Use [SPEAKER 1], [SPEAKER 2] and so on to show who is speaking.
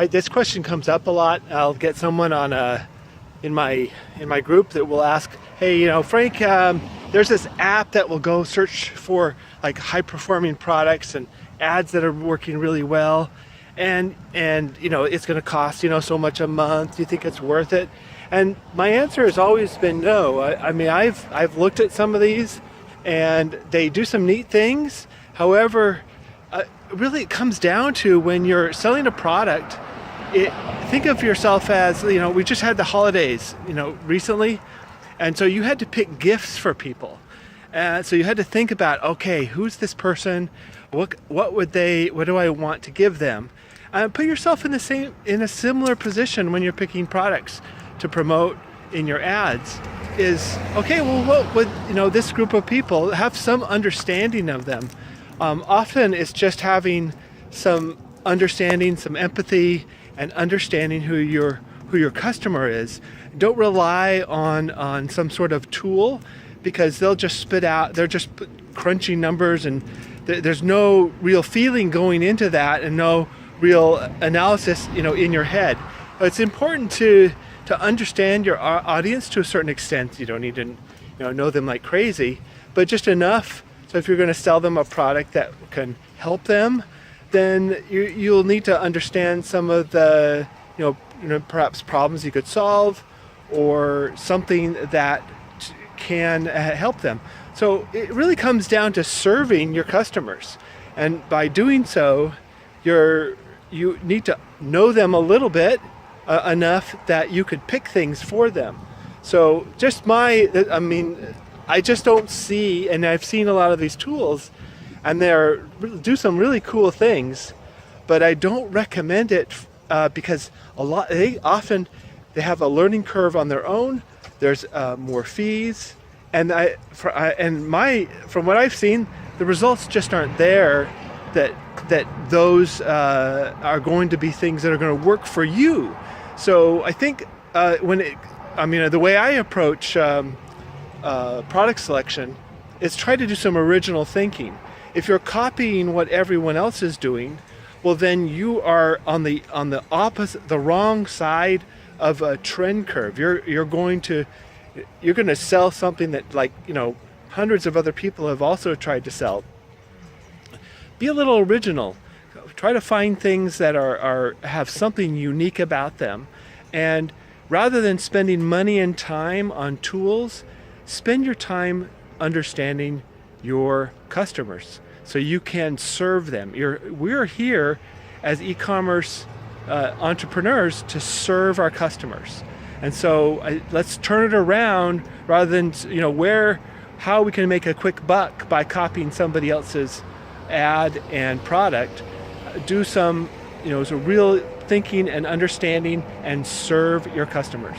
[SPEAKER 1] Right, this question comes up a lot. I'll get someone on in my group that will ask, hey, Frank, there's this app that will go search for like high performing products and ads that are working really well, and it's going to cost so much a month. Do you think it's worth it? And my answer has always been no. I mean, I've looked at some of these, and they do some neat things. However, really it comes down to when you're selling a product, think of yourself as, we just had the holidays, recently. And so you had to pick gifts for people. So you had to think about, okay, who's this person? What do I want to give them? Put yourself in a similar position when you're picking products to promote in your ads. Is, okay, well, what would, this group of people have some understanding of them? Often it's just having some understanding, some empathy, and understanding who your customer is. Don't rely on some sort of tool, because they'll just spit out, they're just crunching numbers, and there's no real feeling going into that, and no real analysis in your head. It's important to understand your audience to a certain extent. You don't need to know them like crazy, but just enough. So if you're going to sell them a product that can help them, then you'll need to understand some of the perhaps problems you could solve, or something that can help them. So it really comes down to serving your customers, and by doing so, you need to know them a little bit, enough that you could pick things for them. So I just don't see, and I've seen a lot of these tools, and they do some really cool things, but I don't recommend it because they have a learning curve on their own. There's more fees, and from what I've seen, the results just aren't there. That those are going to be things that are going to work for you. So I think the way I approach product selection is try to do some original thinking. If you're copying what everyone else is doing, well, then you are on the opposite, the wrong side of a trend curve. You're going to sell something that hundreds of other people have also tried to sell. Be a little original. Try to find things that have something unique about them, and rather than spending money and time on tools, spend your time understanding your customers so you can serve them. We're here as e-commerce entrepreneurs to serve our customers, and so let's turn it around rather than how we can make a quick buck by copying somebody else's ad and product. Do some real thinking and understanding, and serve your customers.